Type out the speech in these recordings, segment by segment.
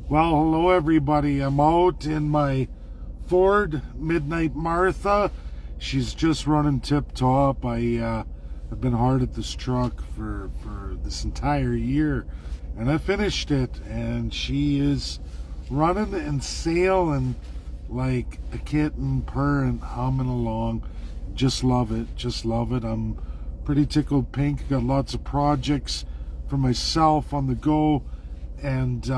Well, hello everybody. I'm out in my Ford Midnight Martha. She's just running tip-top. I've been hard at this truck for this entire year, and I finished it, and she is running and sailing like a kitten, purring, humming along. Just love it. Just love it. I'm pretty tickled pink. Got lots of projects for myself on the go, and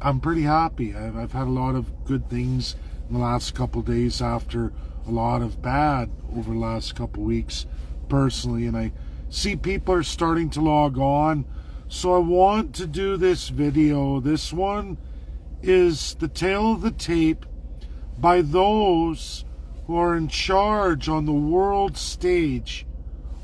I'm pretty happy. I've had a lot of good things in the last couple days after a lot of bad over the last couple weeks personally, and I see people are starting to log on, so I want to do this video. This one is the tale of the tape by those who are in charge on the world stage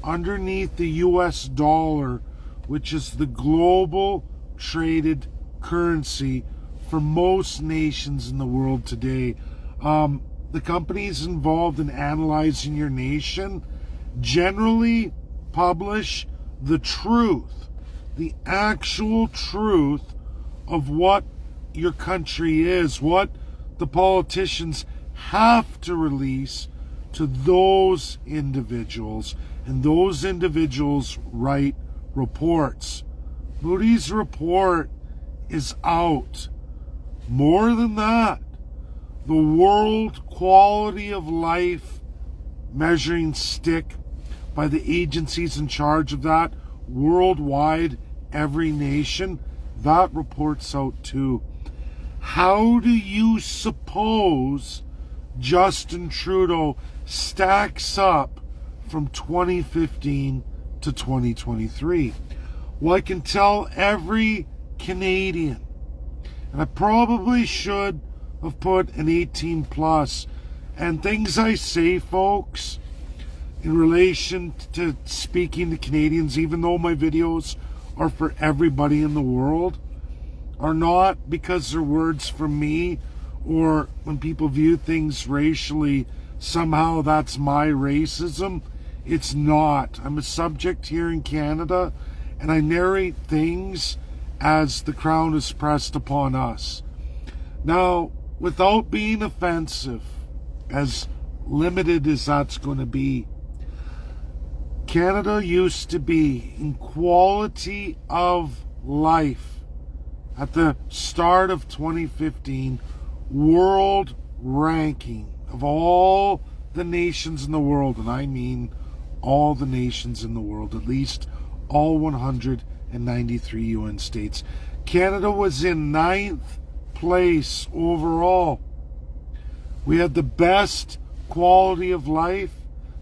underneath the US dollar, which is the global traded currency for most nations in the world today. The companies involved in analyzing your nation generally publish the truth, the actual truth of what your country is, what the politicians have to release to those individuals, and those individuals write reports. Moody's report is out. More than that, the World Quality of Life measuring stick by the agencies in charge of that worldwide, every nation, that report's out too. How do you suppose Justin Trudeau stacks up from 2015 to 2023? Well, I can tell every Canadian, and I probably should have put an 18 plus, and things I say, folks, in relation to speaking to Canadians, even though my videos are for everybody in the world, are not because they're words from me, or when people view things racially, somehow that's my racism. It's not. I'm a subject here in Canada, and I narrate things as the crown is pressed upon us. Now, without being offensive, as limited as that's going to be, Canada used to be, in quality of life, at the start of 2015, world ranking of all the nations in the world, and I mean all the nations in the world, at least all 193 UN states. Canada was in 9th place overall. We had the best quality of life,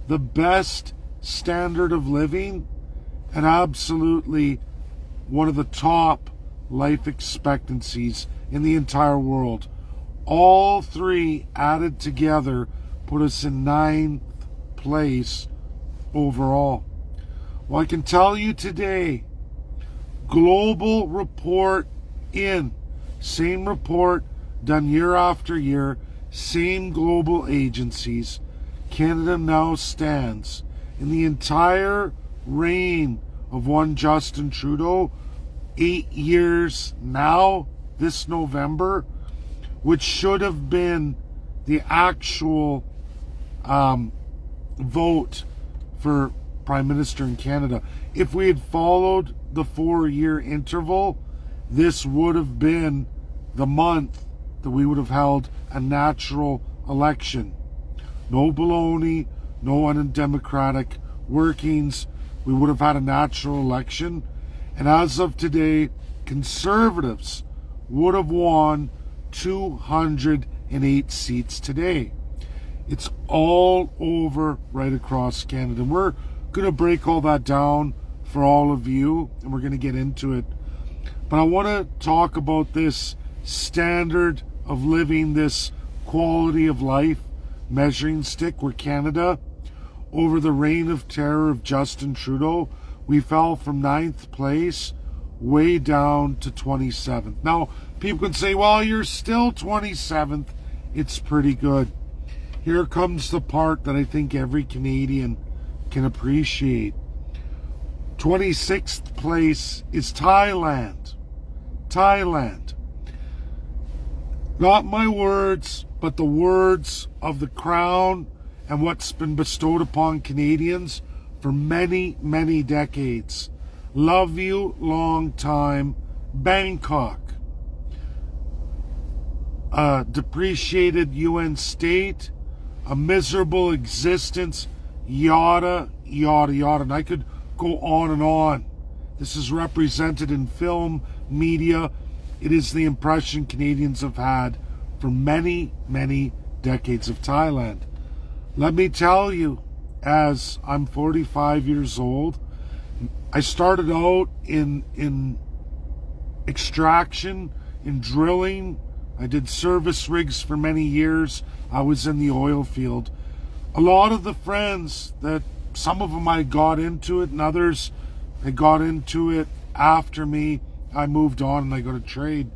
the best standard of living, and absolutely one of the top life expectancies in the entire world. All three added together put us in 9th place overall. Well, I can tell you today, global report in, same report done year after year, same global agencies, Canada now stands in the entire reign of one Justin Trudeau, 8 years now, this November, which should have been the actual vote for Prime Minister in Canada. If we had followed the 4-year interval, this would have been the month that we would have held a natural election. No baloney, no undemocratic workings. We would have had a natural election. And as of today, Conservatives would have won 208 seats today. It's all over right across Canada. We're going to break all that down for all of you, and we're going to get into it. But I want to talk about this standard of living, this quality of life measuring stick, where Canada, over the reign of terror of Justin Trudeau, we fell from 9th place way down to 27th. Now, people can say, well, you're still 27th. It's pretty good. Here comes the part that I think every Canadian can appreciate. 26th place is Thailand. Not my words, but the words of the Crown and what's been bestowed upon Canadians for many, many decades. Love you, long time, Bangkok. A depreciated UN state, a miserable existence, yada, yada, yada. And I could go on and on. This is represented in film, media. It is the impression Canadians have had for many, many decades of Thailand. Let me tell you, as I'm 45 years old, I started out in extraction, in drilling. I did service rigs for many years. I was in the oil field. A lot of the friends that, some of them I got into it, and others they got into it after me. I moved on and I got a trade.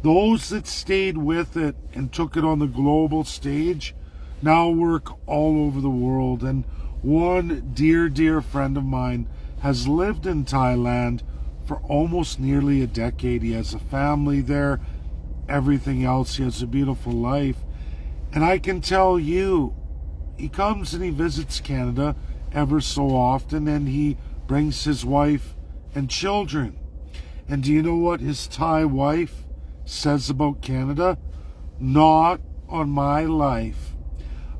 Those that stayed with it and took it on the global stage now work all over the world. And one dear, dear friend of mine has lived in Thailand for almost nearly a decade. He has a family there, everything else. He has a beautiful life. And I can tell you, he comes and he visits Canada ever so often, and he brings his wife and children. And do you know what his Thai wife says about Canada? Not on my life.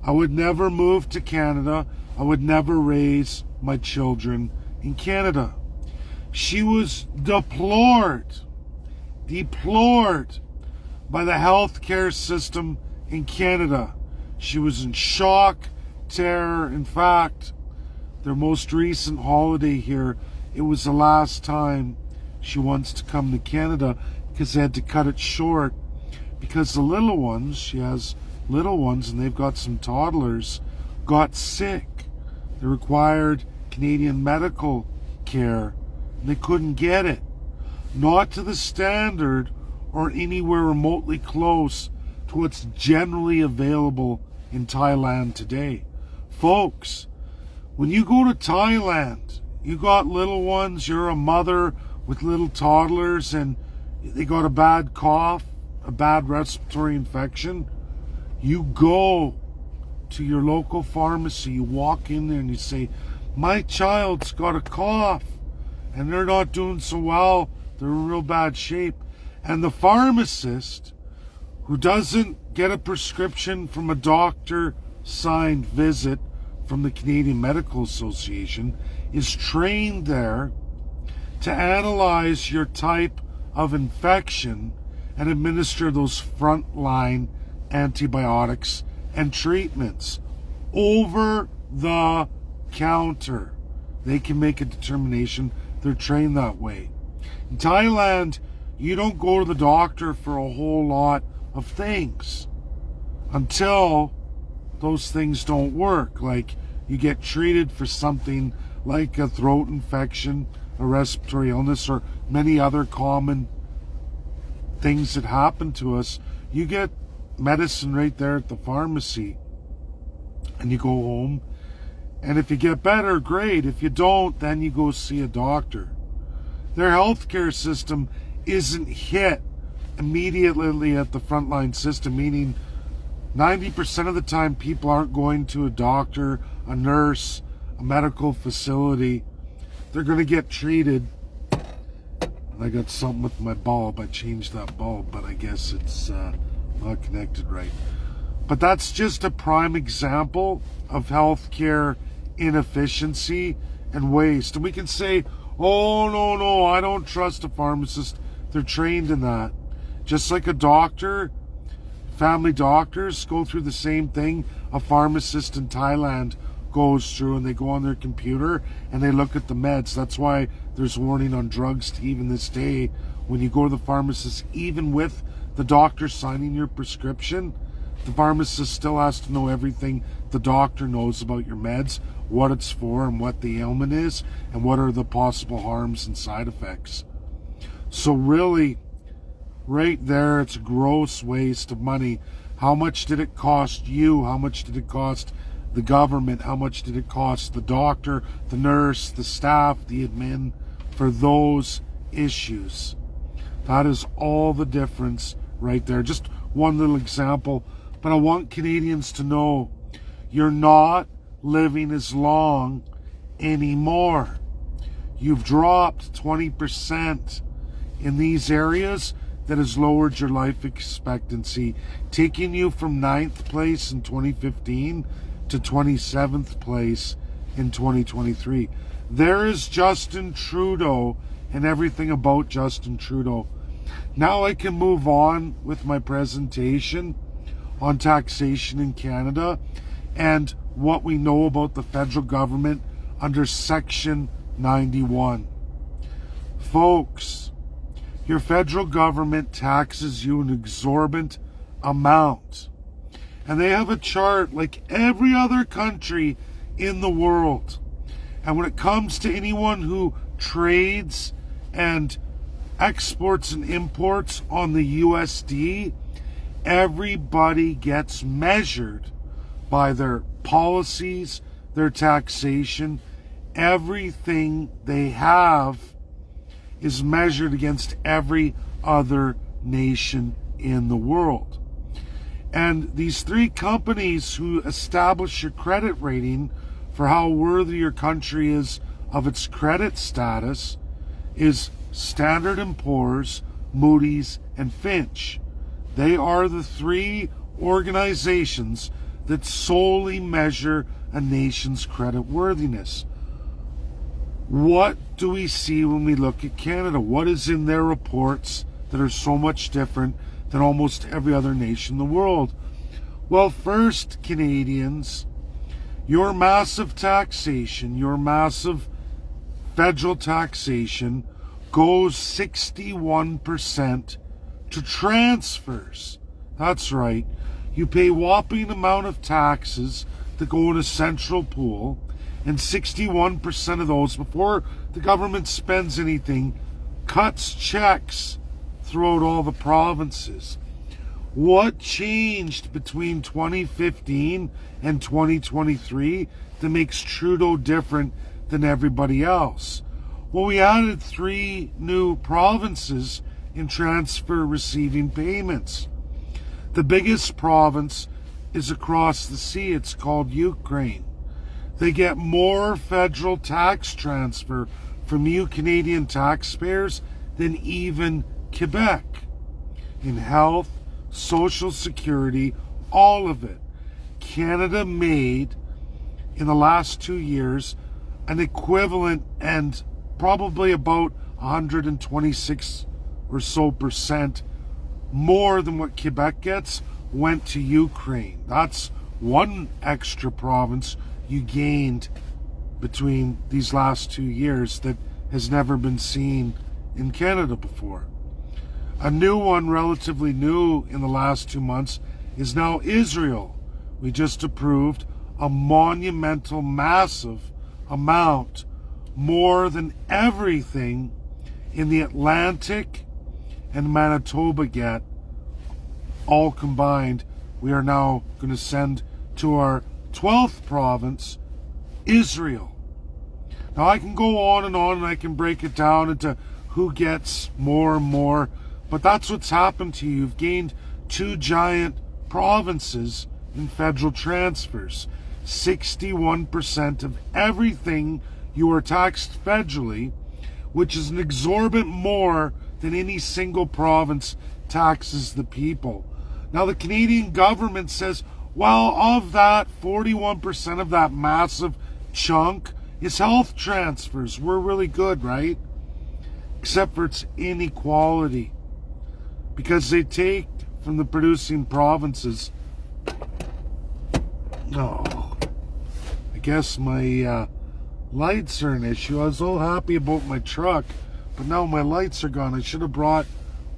I would never move to Canada. I would never raise my children in Canada. She was deplored by the healthcare system in Canada. She was in shock, terror. In fact, their most recent holiday here, it was the last time she wants to come to Canada because they had to cut it short because the little ones, she has little ones and they've got some toddlers, got sick. They required Canadian medical care and they couldn't get it. Not to the standard or anywhere remotely close to what's generally available in Thailand today. Folks, when you go to Thailand, you got little ones, you're a mother with little toddlers and they got a bad cough, a bad respiratory infection, you go to your local pharmacy, you walk in there and you say, my child's got a cough and they're not doing so well, they're in real bad shape. And the pharmacist, who doesn't get a prescription from a doctor signed visit from the Canadian Medical Association, is trained there to analyze your type of infection and administer those frontline antibiotics and treatments over the counter. They can make a determination. They're trained that way. In Thailand, you don't go to the doctor for a whole lot of things until those things don't work. Like you get treated for something like a throat infection, a respiratory illness, or many other common things that happen to us. You get medicine right there at the pharmacy and you go home, and if you get better, great. If you don't, then you go see a doctor. Their healthcare system isn't hit immediately at the frontline system, meaning 90% of the time people aren't going to a doctor, a nurse, a medical facility. They're going to get treated. I got something with my bulb. I changed that bulb, but I guess it's not connected right. But that's just a prime example of healthcare inefficiency and waste. And we can say, oh, no, I don't trust a pharmacist. They're trained in that. Just like a doctor, family doctors go through the same thing a pharmacist in Thailand goes through, and they go on their computer and they look at the meds. That's why there's warning on drugs to even this day. When you go to the pharmacist, even with the doctor signing your prescription, the pharmacist still has to know everything the doctor knows about your meds, what it's for and what the ailment is, and what are the possible harms and side effects. So really, right there, it's a gross waste of money. How much did it cost you? How much did it cost the government? How much did it cost the doctor, the nurse, the staff, the admin for those issues? That is all the difference right there. Just one little example, but I want Canadians to know you're not living as long anymore. You've dropped 20% in these areas. That has lowered your life expectancy, taking you from 9th place in 2015 to 27th place in 2023. There is Justin Trudeau and everything about Justin Trudeau. Now I can move on with my presentation on taxation in Canada and what we know about the federal government under Section 91. Folks, your federal government taxes you an exorbitant amount. And they have a chart like every other country in the world. And when it comes to anyone who trades and exports and imports on the USD, everybody gets measured by their policies, their taxation. Everything they have is measured against every other nation in the world. And these three companies who establish your credit rating for how worthy your country is of its credit status is Standard & Poor's, Moody's, and Fitch. They are the three organizations that solely measure a nation's credit worthiness. What do we see when we look at Canada? What is in their reports that are so much different than almost every other nation in the world? Well, first, Canadians, your massive taxation, your massive federal taxation goes 61% to transfers. That's right. You pay a whopping amount of taxes that go in a central pool, and 61% of those, before the government spends anything, cuts checks throughout all the provinces. What changed between 2015 and 2023 that makes Trudeau different than everybody else? Well, we added 3 new provinces in transfer receiving payments. The biggest province is across the sea. It's called Ukraine. They get more federal tax transfer from you Canadian taxpayers than even Quebec. In health, social security, all of it. Canada made, in the last 2 years, an equivalent and probably about 126 or so percent more than what Quebec gets went to Ukraine. That's one extra province you gained between these last 2 years that has never been seen in Canada before. A new one, relatively new in the last 2 months, is now Israel. We just approved a monumental, massive amount, more than everything in the Atlantic and Manitoba get, all combined. We are now going to send to our 12th province, Israel. Now I can go on and I can break it down into who gets more and more, but that's what's happened to you. You've gained 2 giant provinces in federal transfers. 61% of everything you are taxed federally, which is an exorbitant more than any single province taxes the people. Now the Canadian government says, well, of that, 41% of that massive chunk is health transfers. We're really good, right? Except for its inequality. Because they take from the producing provinces. Oh, I guess my lights are an issue. I was all happy about my truck, but now my lights are gone. I should have brought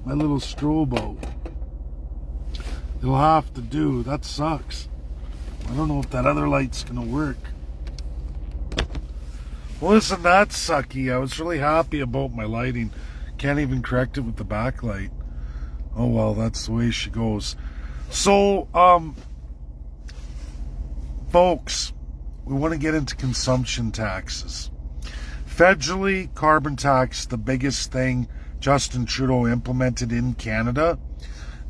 my little strobe out. It'll have to do. That sucks. I don't know if that other light's gonna work. Well, isn't that sucky? I was really happy about my lighting. Can't even correct it with the backlight. Oh well, that's the way she goes. So, folks, we want to get into consumption taxes. Federally, carbon tax, the biggest thing Justin Trudeau implemented in Canada.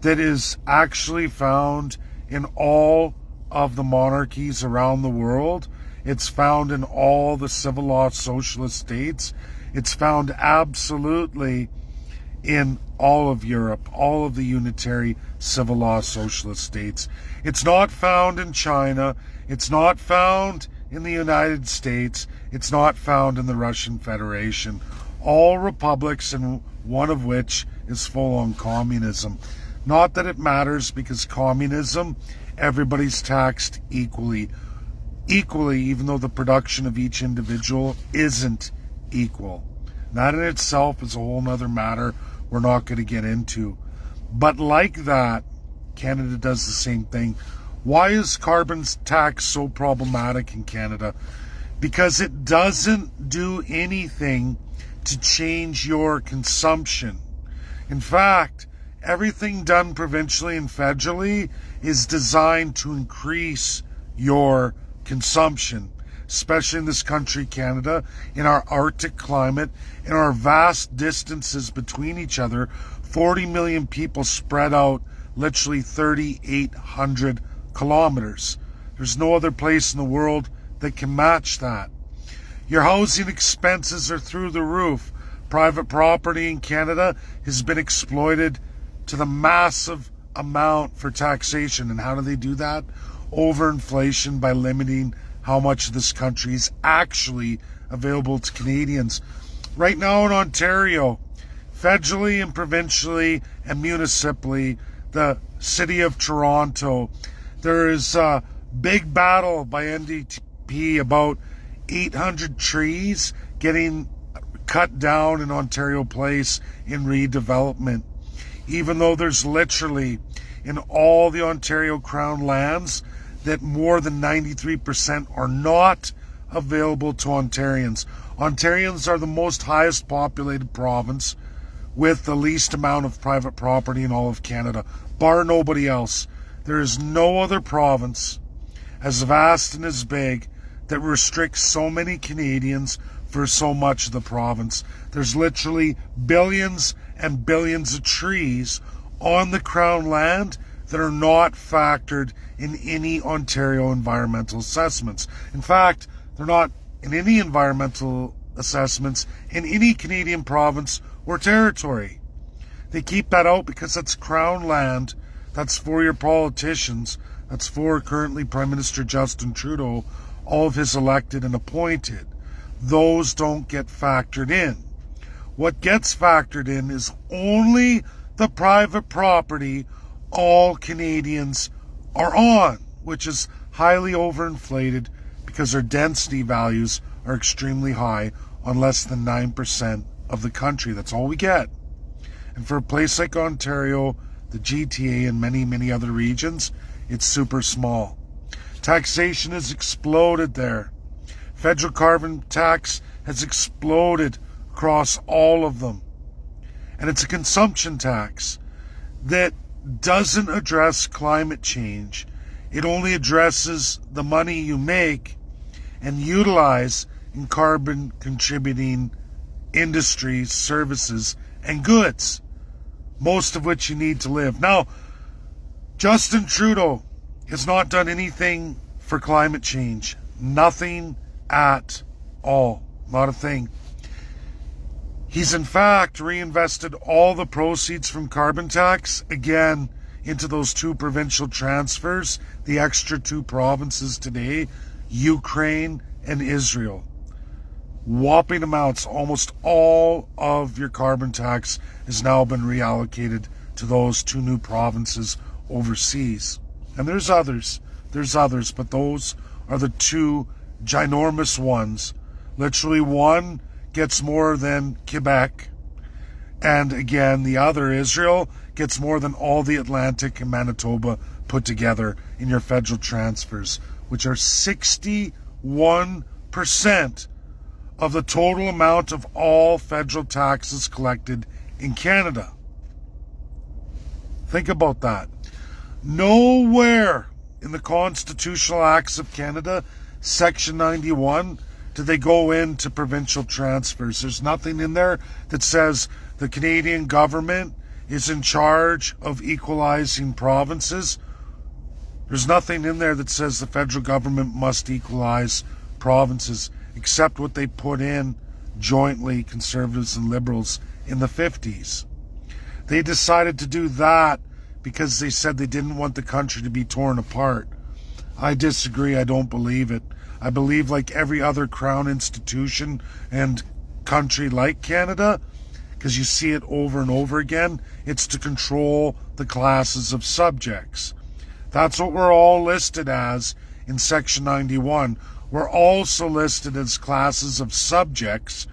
that is actually found in all of the monarchies around the world. It's found in all the civil law socialist states. It's found absolutely in all of Europe, all of the unitary civil law socialist states. It's not found in China. It's not found in the United States. It's not found in the Russian Federation. All republics, and one of which is full-on communism. Not that it matters, because communism, everybody's taxed equally, even though the production of each individual isn't equal. That in itself is a whole nother matter we're not going to get into. But like that, Canada does the same thing. Why is carbon tax so problematic in Canada? Because it doesn't do anything to change your consumption. In fact, everything done provincially and federally is designed to increase your consumption, especially in this country, Canada, in our Arctic climate, in our vast distances between each other, 40 million people spread out literally 3,800 kilometers. There's no other place in the world that can match that. Your housing expenses are through the roof. Private property in Canada has been exploited to the massive amount for taxation. And how do they do that? Overinflation, by limiting how much of this country is actually available to Canadians. Right now in Ontario, federally and provincially and municipally, the city of Toronto, there is a big battle by NDP about 800 trees getting cut down in Ontario Place in redevelopment. Even though there's literally in all the Ontario Crown lands that more than 93% are not available to Ontarians. Ontarians are the most highest populated province with the least amount of private property in all of Canada, bar nobody else. There is no other province as vast and as big that restricts so many Canadians for so much of the province. There's literally billions and billions of trees on the Crown land that are not factored in any Ontario environmental assessments. In fact, they're not in any environmental assessments in any Canadian province or territory. They keep that out because that's Crown land. That's for your politicians. That's for currently Prime Minister Justin Trudeau, all of his elected and appointed. Those don't get factored in. What gets factored in is only the private property all Canadians are on, which is highly overinflated because our density values are extremely high on less than 9% of the country. That's all we get. And for a place like Ontario, the GTA, and many, many other regions, it's super small. Taxation has exploded there. Federal carbon tax has exploded across all of them. And it's a consumption tax that doesn't address climate change. It only addresses the money you make and utilize in carbon contributing industries, services, and goods, most of which you need to live. Now, Justin Trudeau has not done anything for climate change. Nothing at all. Not a thing. He's in fact reinvested all the proceeds from carbon tax, again, into those two provincial transfers, the extra two provinces today, Ukraine and Israel. Whopping amounts. Almost all of your carbon tax has now been reallocated to those two new provinces overseas. And there's others, but those are the two ginormous ones. Literally one gets more than Quebec, and again the other, Israel, gets more than all the Atlantic and Manitoba put together in your federal transfers, which are 61% of the total amount of all federal taxes collected in Canada. Think about that. Nowhere in the Constitutional Acts of Canada, Section 91, do they go into provincial transfers. There's nothing in there that says the Canadian government is in charge of equalizing provinces. There's nothing in there that says the federal government must equalize provinces, except what they put in jointly, conservatives and liberals, in the 50s. They decided to do that because they said they didn't want the country to be torn apart. I disagree. I don't believe it. I believe, like every other crown institution and country like Canada, because you see it over and over again, it's to control the classes of subjects. That's what we're all listed as in Section 91. We're also listed as classes of subjects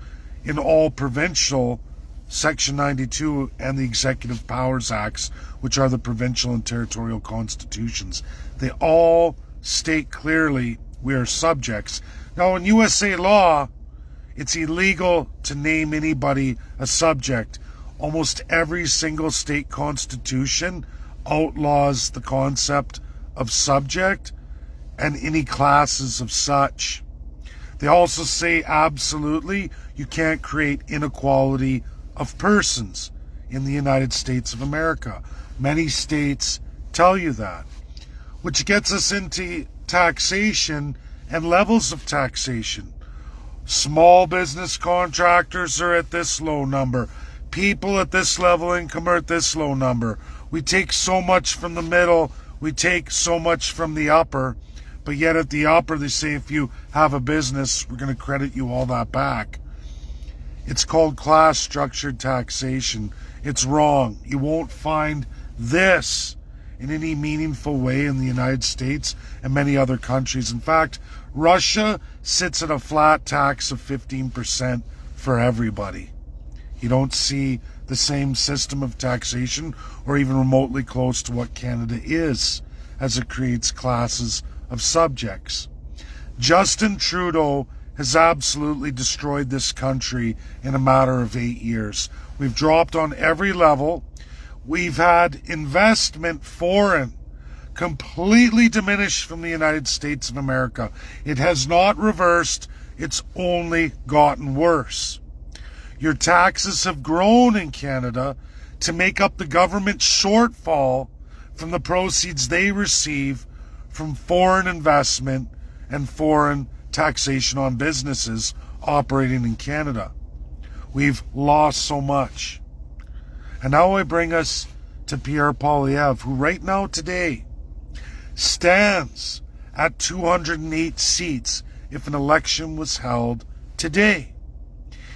in all provincial Section 92 and the Executive Powers Acts, which are the provincial and territorial constitutions. They all state clearly we are subjects. Now, in USA law, it's illegal to name anybody a subject. Almost every single state constitution outlaws the concept of subject and any classes of such. They also say absolutely you can't create inequality of persons in the United States of America. Many states tell you that, which gets us into taxation and levels of taxation. Small business contractors are at this low number. People at this level income are at this low number. We take so much from the middle, we take so much from the upper, but yet at the upper they say if you have a business, we're going to credit you all that back. It's called class structured taxation. It's wrong. You won't find this in any meaningful way in the United States and many other countries. In fact, Russia sits at a flat tax of 15% for everybody. You don't see the same system of taxation or even remotely close to what Canada is, as it creates classes of subjects. Justin Trudeau has absolutely destroyed this country in a matter of 8 years. We've dropped on every level. We've had investment foreign completely diminished from the United States of America. It has not reversed. It's only gotten worse. Your taxes have grown in Canada to make up the government shortfall from the proceeds they receive from foreign investment and foreign taxation on businesses operating in Canada. We've lost so much. And now I bring us to Pierre Poilievre, who right now today stands at 208 seats if an election was held today.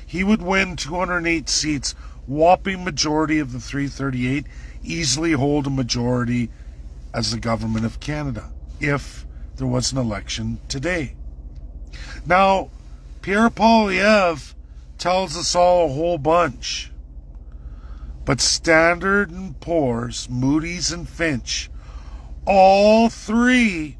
He would win 208 seats, whopping majority of the 338, easily hold a majority as the government of Canada if there was an election today. Now, Pierre Poilievre tells us all a whole bunch, but Standard & Poor's, Moody's and Fitch, all three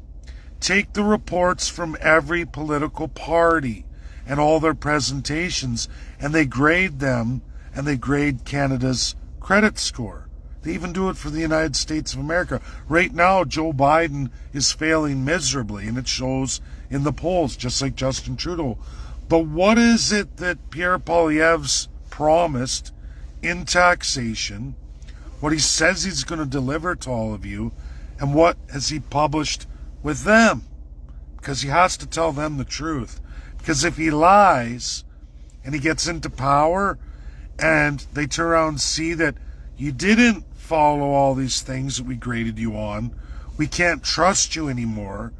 take the reports from every political party and all their presentations, and they grade them, and they grade Canada's credit score. They even do it for the United States of America. Right now, Joe Biden is failing miserably, and it shows in the polls, just like Justin Trudeau. But what is it that Pierre Poilievre's promised in taxation, what he says he's going to deliver to all of you, and what has he published with them? Because he has to tell them the truth. Because if he lies and he gets into power and they turn around and see that you didn't follow all these things that we graded you on, we can't trust you anymore,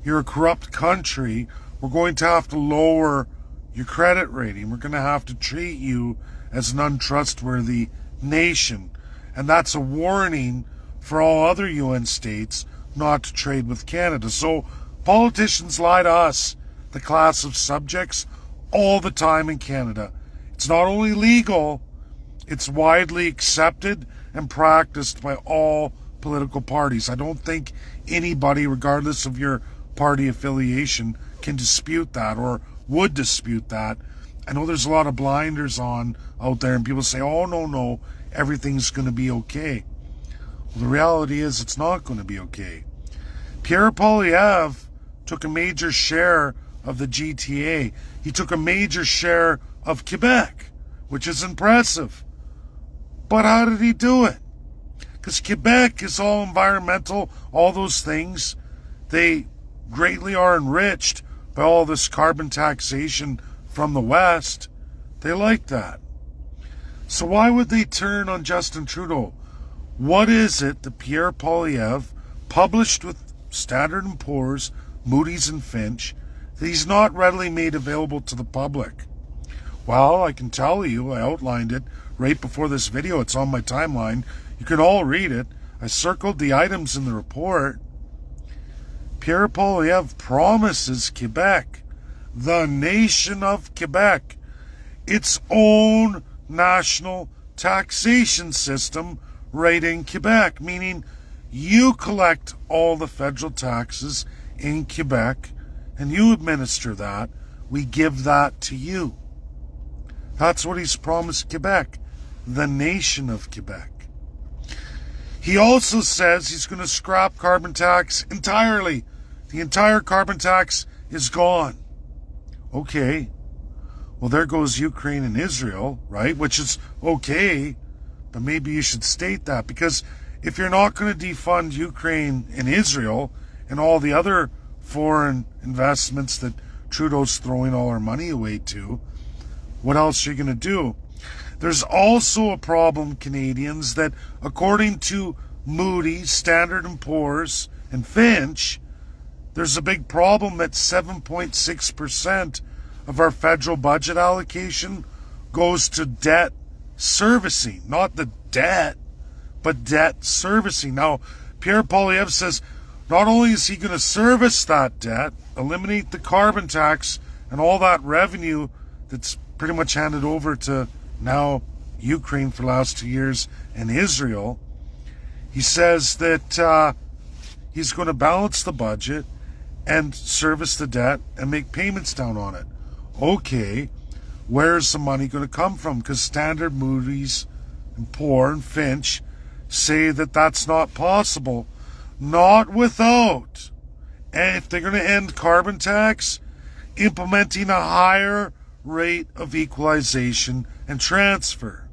you're a corrupt country, we're going to have to lower your credit rating, we're going to have to treat you as an untrustworthy nation. And that's a warning for all other UN states not to trade with Canada. So politicians lie to us, the class of subjects, all the time in Canada. It's not only legal, it's widely accepted and practiced by all political parties. I don't think anybody, regardless of your party affiliation, can dispute that or would dispute that. I know there's a lot of blinders on out there and people say, oh, no, everything's going to be okay. Well, the reality is it's not going to be okay. Pierre Poilievre took a major share of the GTA. He took a major share of Quebec, which is impressive. But how did he do it? Because Quebec is all environmental, all those things. They greatly are enriched by all this carbon taxation from the West. They like that. So why would they turn on Justin Trudeau? What is it that Pierre Poilievre published with Standard & Poor's, Moody's and Finch that he's not readily made available to the public? Well, I can tell you, I outlined it right before this video. It's on my timeline. You can all read it. I circled the items in the report. Pierre Poilievre promises Quebec, the nation of Quebec, its own national taxation system right in Quebec, meaning you collect all the federal taxes in Quebec and you administer that. We give that to you. That's what he's promised Quebec, the nation of Quebec. He also says he's going to scrap carbon tax entirely. The entire carbon tax is gone. Okay. Well, there goes Ukraine and Israel, right? Which is okay, but maybe you should state that, because if you're not going to defund Ukraine and Israel and all the other foreign investments that Trudeau's throwing all our money away to, what else are you going to do? There's also a problem, Canadians, that according to Moody's, Standard & Poor's, and Finch, there's a big problem that 7.6% of our federal budget allocation goes to debt servicing. Not the debt, but debt servicing. Now, Pierre Poilievre says not only is he going to service that debt, eliminate the carbon tax and all that revenue that's pretty much handed over to now Ukraine for the last 2 years and Israel. He says that he's going to balance the budget and service the debt and make payments down on it. Okay, where's the money going to come from? Because Standard, Moody's, and Poor and Finch say that that's not possible. Not without, and if they're going to end carbon tax, implementing a higher rate of equalization and transfer.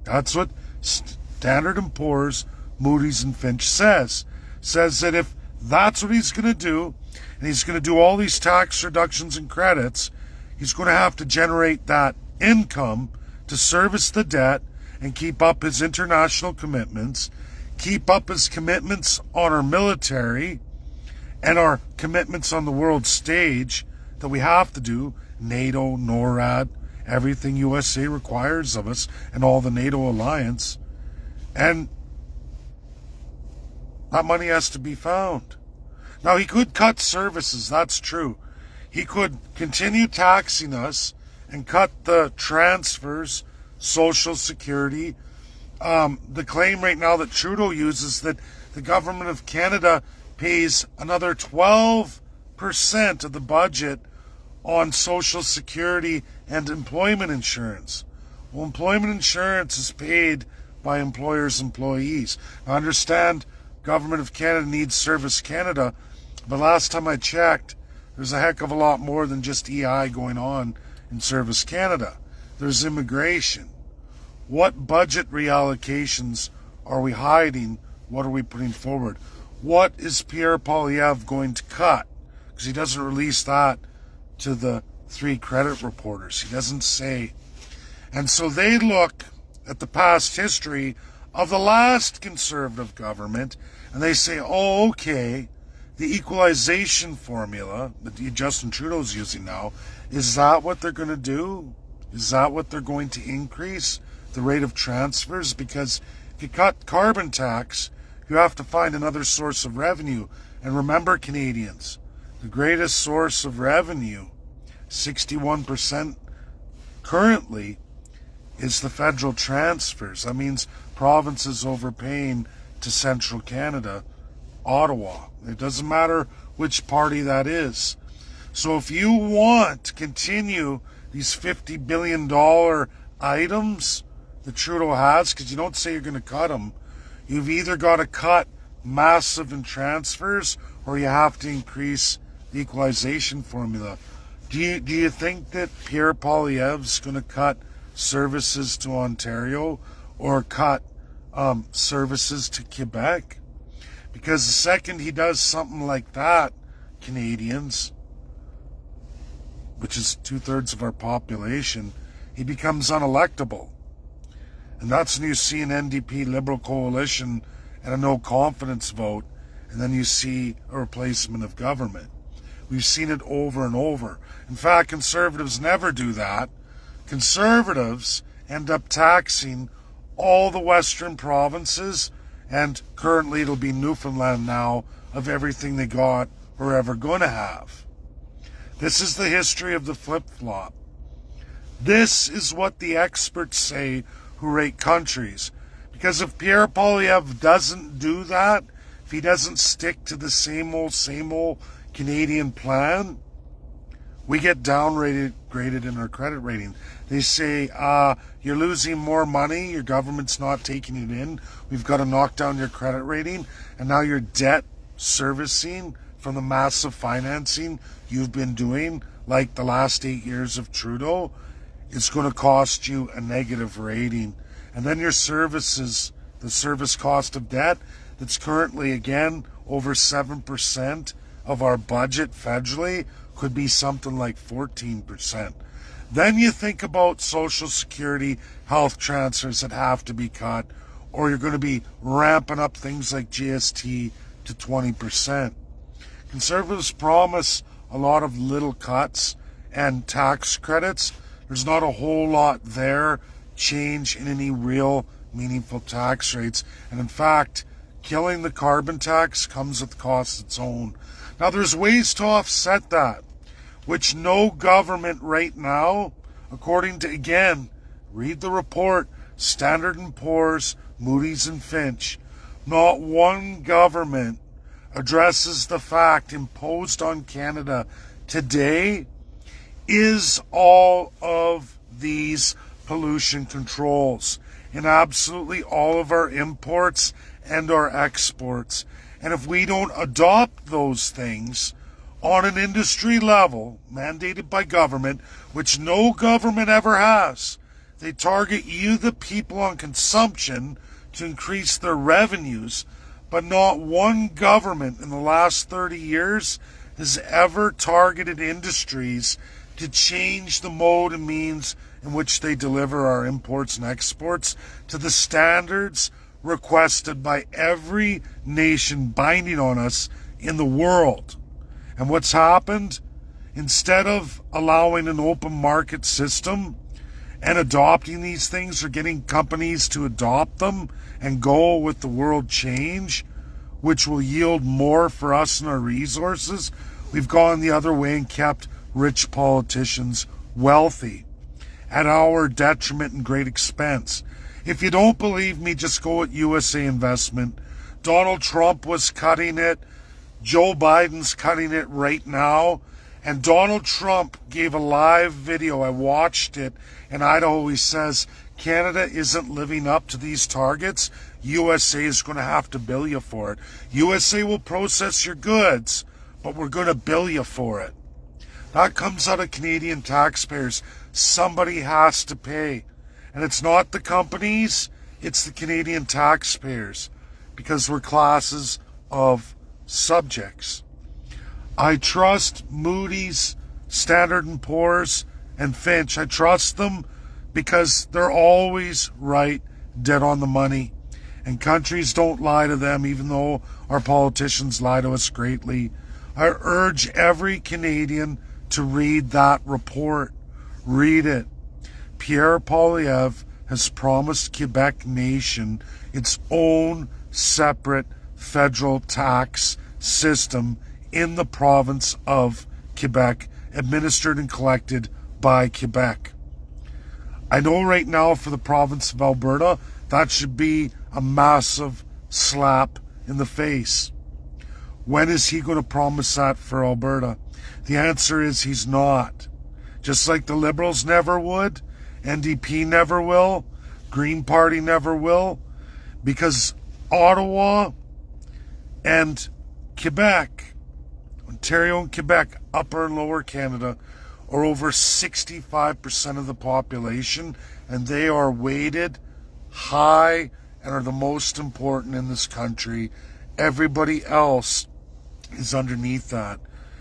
That's what Standard & Poor's, Moody's and Finch says. Says that if that's what he's going to do, and he's going to do all these tax reductions and credits, he's going to have to generate that income to service the debt and keep up his international commitments, keep up his commitments on our military and our commitments on the world stage that we have to do, NATO, NORAD, everything USA requires of us, and all the NATO alliance. And that money has to be found. Now, he could cut services, that's true. He could continue taxing us and cut the transfers, Social Security. The claim right now that Trudeau uses that the government of Canada pays another 12% of the budget on Social Security and employment insurance. Well, employment insurance is paid by employers' employees. I understand government of Canada needs Service Canada, but last time I checked, there's a heck of a lot more than just EI going on in Service Canada. There's immigration. What budget reallocations are we hiding? What are we putting forward? What is Pierre Poilievre going to cut? Because he doesn't release that to the 3 credit reporters. He doesn't say. And so they look at the past history of the last Conservative government and they say, oh, okay, the equalization formula that Justin Trudeau's using now, is that what they're going to do? Is that what they're going to increase? The rate of transfers? Because if you cut carbon tax, you have to find another source of revenue. And remember, Canadians, the greatest source of revenue, 61% currently, is the federal transfers. That means provinces overpaying to central Canada, Ottawa. It doesn't matter which party that is. So if you want to continue these $50 billion items that Trudeau has, because you don't say you're going to cut them, you've either got to cut massive in transfers or you have to increase the equalization formula. Do you think that Pierre Poilievre's going to cut services to Ontario or cut services to Quebec. Because the second he does something like that, Canadians, which is 2/3 of our population, he becomes unelectable. And that's when you see an NDP Liberal coalition and a no confidence vote, and then you see a replacement of government. We've seen it over and over. In fact, Conservatives never do that. Conservatives end up taxing all the Western provinces, and currently it'll be Newfoundland now, of everything they got or ever going to have. This is the history of the flip-flop. This is what the experts say who rate countries. Because if Pierre Poilievre doesn't do that, if he doesn't stick to the same old Canadian plan, we get downgraded in our credit rating. They say, you're losing more money, your government's not taking it in, we've got to knock down your credit rating, and now your debt servicing from the massive financing you've been doing, like the last 8 years of Trudeau, it's going to cost you a negative rating. And then your services, the service cost of debt, that's currently, again, over 7% of our budget federally, could be something like 14%. Then you think about Social Security, health transfers that have to be cut, or you're going to be ramping up things like GST to 20%. Conservatives promise a lot of little cuts and tax credits. There's not a whole lot there, change in any real meaningful tax rates. And in fact, killing the carbon tax comes with costs its own. Now, there's ways to offset that, which no government right now, according to, again, read the report, Standard & Poor's, Moody's and Finch, not one government addresses the fact imposed on Canada today is all of these pollution controls in absolutely all of our imports and our exports. And if we don't adopt those things on an industry level, mandated by government, which no government ever has, they target you, the people, on consumption to increase their revenues, but not one government in the last 30 years has ever targeted industries to change the mode and means in which they deliver our imports and exports to the standards requested by every nation binding on us in the world. And what's happened? Instead of allowing an open market system and adopting these things, or getting companies to adopt them and go with the world change, which will yield more for us and our resources, we've gone the other way and kept rich politicians wealthy at our detriment and great expense. If you don't believe me, just go at USA Investment. Donald Trump was cutting it. Joe Biden's cutting it right now. And Donald Trump gave a live video. I watched it in Idaho. He says, Canada isn't living up to these targets. USA is going to have to bill you for it. USA will process your goods, but we're going to bill you for it. That comes out of Canadian taxpayers. Somebody has to pay. And it's not the companies, it's the Canadian taxpayers, because we're classes of subjects. I trust Moody's, Standard & Poor's, and Finch. I trust them because they're always right, dead on the money. And countries don't lie to them, even though our politicians lie to us greatly. I urge every Canadian to read that report. Read it. Pierre Poilievre has promised Quebec Nation its own separate federal tax system in the province of Quebec, administered and collected by Quebec. I know right now for the province of Alberta, that should be a massive slap in the face. When is he going to promise that for Alberta? The answer is he's not. Just like the Liberals never would, NDP never will, Green Party never will, because Ottawa and Quebec, Ontario and Quebec, Upper and Lower Canada, are over 65% of the population, and they are weighted high and are the most important in this country. Everybody else is underneath that.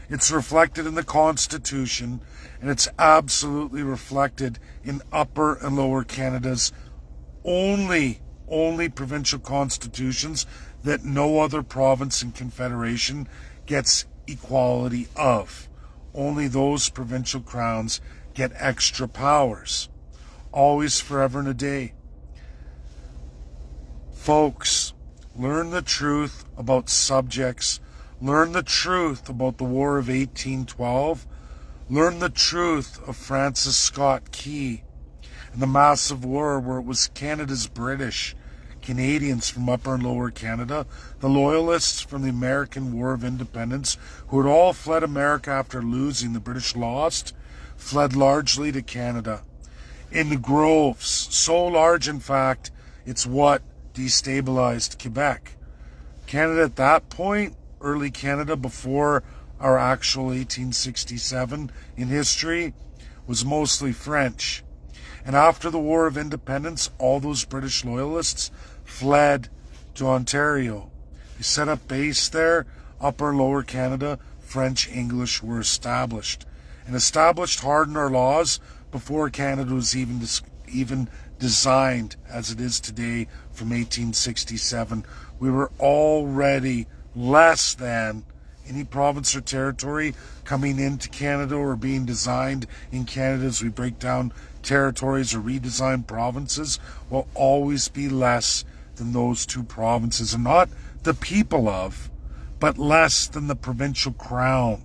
It's reflected in the Constitution, and it's absolutely reflected in Upper and Lower Canada's only provincial constitutions that no other province and confederation gets equality of. Only those provincial crowns get extra powers. Always, forever, and a day. Folks, learn the truth about subjects. Learn the truth about the War of 1812. Learn the truth of Francis Scott Key and the massive war where it was Canada's British, Canadians from Upper and Lower Canada, the Loyalists from the American War of Independence, who had all fled America after losing. The British lost, fled largely to Canada. In the groves, so large in fact, it's what destabilized Quebec. Canada at that point, early Canada before our actual 1867 in history, was mostly French. And after the War of Independence, all those British loyalists fled to Ontario. They set up base there. Upper and Lower Canada, French, English were established. And established hard in our laws before Canada was even designed as it is today from 1867. We were already less than any province or territory coming into Canada or being designed in Canada as we break down territories or redesign provinces will always be less than those two provinces, and not the people of, but less than the provincial crown,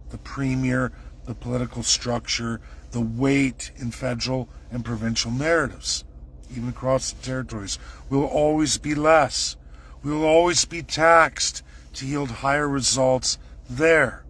the premier, the political structure, the weight in federal and provincial narratives, even across the territories. We will always be less. We will always be taxed to yield higher results there.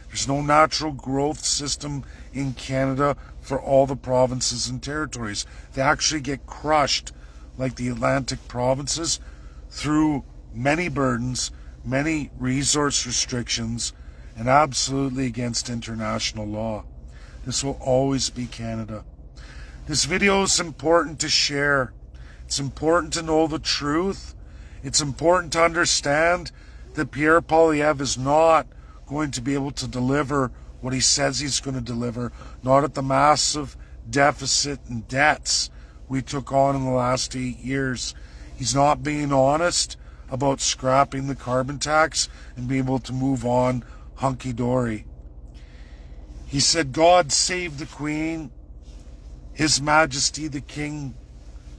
There's no natural growth system in Canada for all the provinces and territories. They actually get crushed like the Atlantic provinces through many burdens, many resource restrictions, and absolutely against international law. This will always be Canada. This video is important to share. It's important to know the truth. It's important to understand that Pierre Poilievre is not going to be able to deliver what he says he's going to deliver, not at the massive deficit and debts we took on in the last 8 years. He's not being honest about scrapping the carbon tax and being able to move on hunky-dory. He said, God save the Queen, His Majesty the King,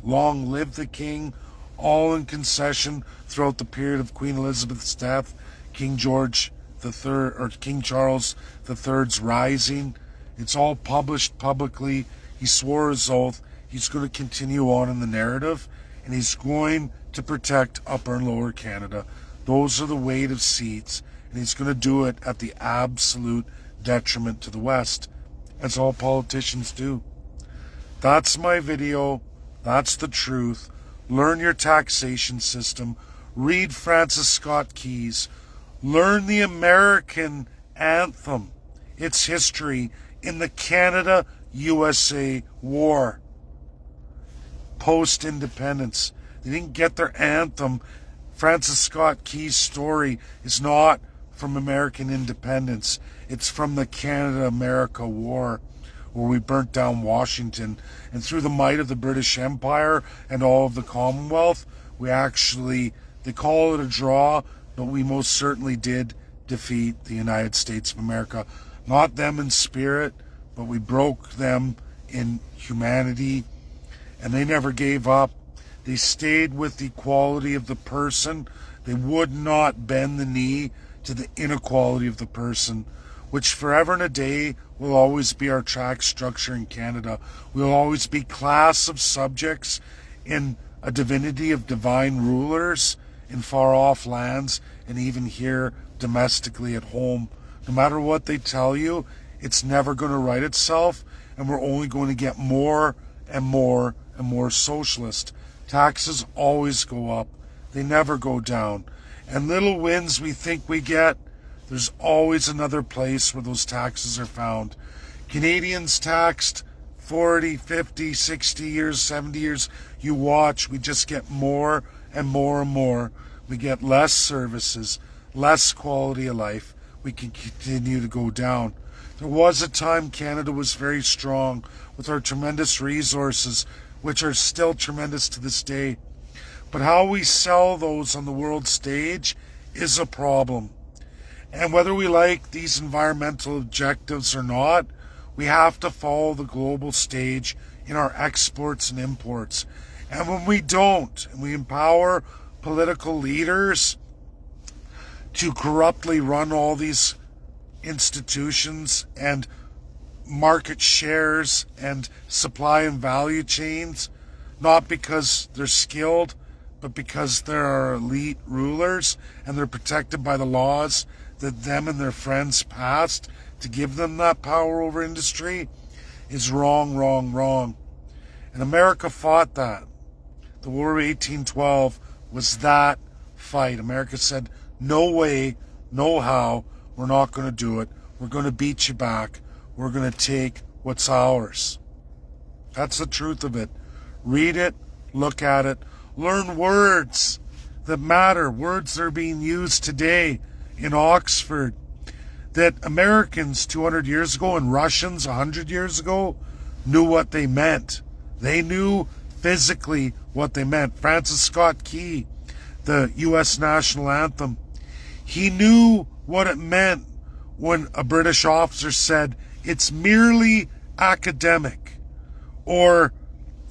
long live the King, all in concession throughout the period of Queen Elizabeth's death, King George III, or King Charles III's rising. It's all published publicly. He swore his oath. He's going to continue on in the narrative, and he's going to protect Upper and Lower Canada. Those are the weight of seats, and he's going to do it at the absolute detriment to the West, as all politicians do. That's my video. That's the truth. Learn your taxation system. Read Francis Scott Key's. Learn the American anthem, its history in the Canada-USA War. Post-independence. They didn't get their anthem. Francis Scott Key's story is not from American independence. It's from the Canada-America War, where we burnt down Washington. And through the might of the British Empire and all of the Commonwealth, they call it a draw, but we most certainly did defeat the United States of America. Not them in spirit, but we broke them in humanity, and they never gave up. They stayed with the equality of the person. They would not bend the knee to the inequality of the person, which forever and a day will always be our tax structure in Canada. We'll always be class of subjects in a divinity of divine rulers in far-off lands, and even here domestically at home. No matter what they tell you, it's never going to right itself, and we're only going to get more and more and more socialist. Taxes always go up. They never go down. And little wins we think we get, there's always another place where those taxes are found. Canadians taxed 40, 50, 60 years, 70 years, you watch, we just get more and more and more. We get less services, less quality of life. We can continue to go down. There was a time Canada was very strong with our tremendous resources, which are still tremendous to this day. But how we sell those on the world stage is a problem. And whether we like these environmental objectives or not, we have to follow the global stage in our exports and imports. And when we don't, and we empower political leaders to corruptly run all these institutions and market shares and supply and value chains, not because they're skilled, but because there are elite rulers and they're protected by the laws that them and their friends passed to give them that power over industry, is wrong, wrong, wrong. And America fought that. The War of 1812 was that fight. America said, no way, no how, we're not going to do it. We're going to beat you back. We're going to take what's ours. That's the truth of it. Read it, look at it, learn words that matter, words that are being used today in Oxford, that Americans 200 years ago and Russians 100 years ago knew what they meant. They knew physically what they meant. Francis Scott Key, the U.S. national anthem, he knew what it meant when a British officer said, it's merely academic. Or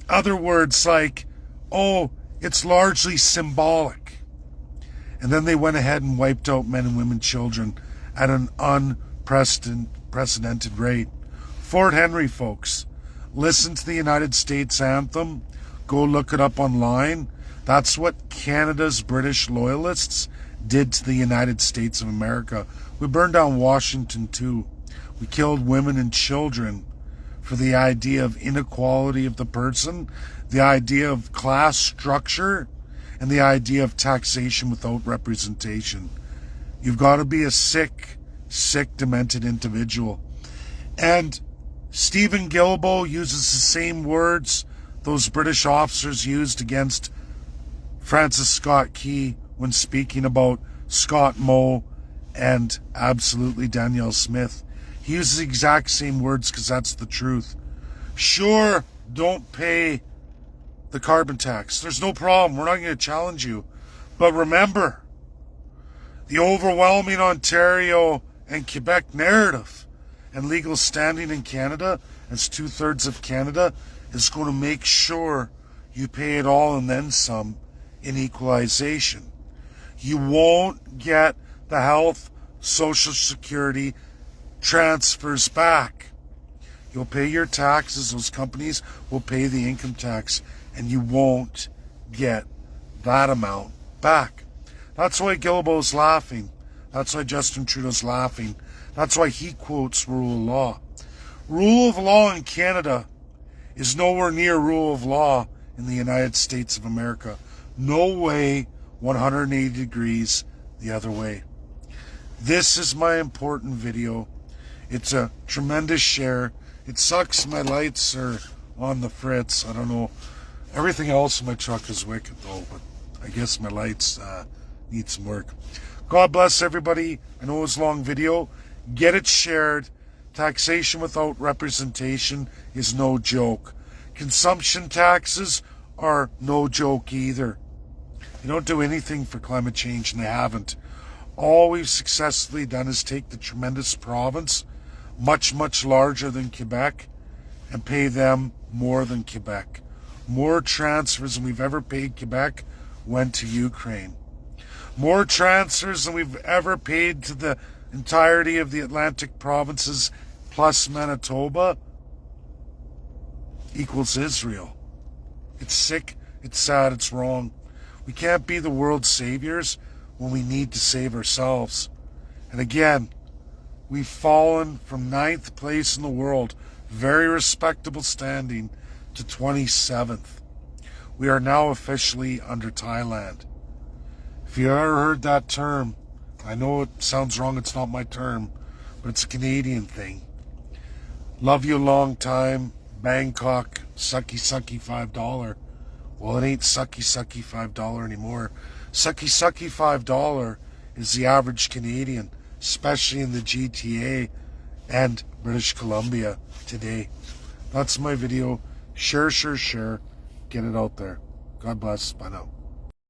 other words like, oh, it's largely symbolic. And then they went ahead and wiped out men and women, children at an unprecedented rate. Fort Henry, folks, listen to the United States anthem. Go look it up online. That's what Canada's British loyalists did to the United States of America. We burned down Washington too. We killed women and children for the idea of inequality of the person, the idea of class structure, and the idea of taxation without representation. You've got to be a sick, demented individual. And Stephen Guilbeault uses the same words those British officers used against Francis Scott Key when speaking about Scott Moe and absolutely Danielle Smith. He uses the exact same words because that's the truth. Sure, don't pay the carbon tax. There's no problem. We're not going to challenge you. But remember, the overwhelming Ontario and Quebec narrative and legal standing in Canada, as 2/3 of Canada, is going to make sure you pay it all and then some in equalization. You won't get the health, social security transfers back. You'll pay your taxes, those companies will pay the income tax, and you won't get that amount back. That's why Guilbeault's laughing. That's why Justin Trudeau's laughing. That's why he quotes rule of law. Rule of law in Canada is nowhere near rule of law in the United States of America. No way, 180 degrees the other way. This is my important video. It's a tremendous share. It sucks my lights are on the fritz. I don't know. Everything else in my truck is wicked though, but I guess my lights need some work. God bless everybody. I know it was a long video. Get it shared. Taxation without representation is no joke. Consumption taxes are no joke either. They don't do anything for climate change, and they haven't. All we've successfully done is take the tremendous province, much, much larger than Quebec, and pay them more than Quebec. More transfers than we've ever paid Quebec went to Ukraine. More transfers than we've ever paid to the entirety of the Atlantic provinces plus Manitoba equals Israel. It's sick, it's sad, it's wrong. We can't be the world's saviors when we need to save ourselves. And again, we've fallen from 9th place in the world, very respectable standing, to 27th. We are now officially under Thailand. If you ever heard that term, I know it sounds wrong, it's not my term, but it's a Canadian thing. Love you a long time. Bangkok, sucky $5. Well, it ain't sucky $5 anymore. Sucky $5 is the average Canadian, especially in the GTA and British Columbia today. That's my video. Share. Get it out there. God bless. Bye now.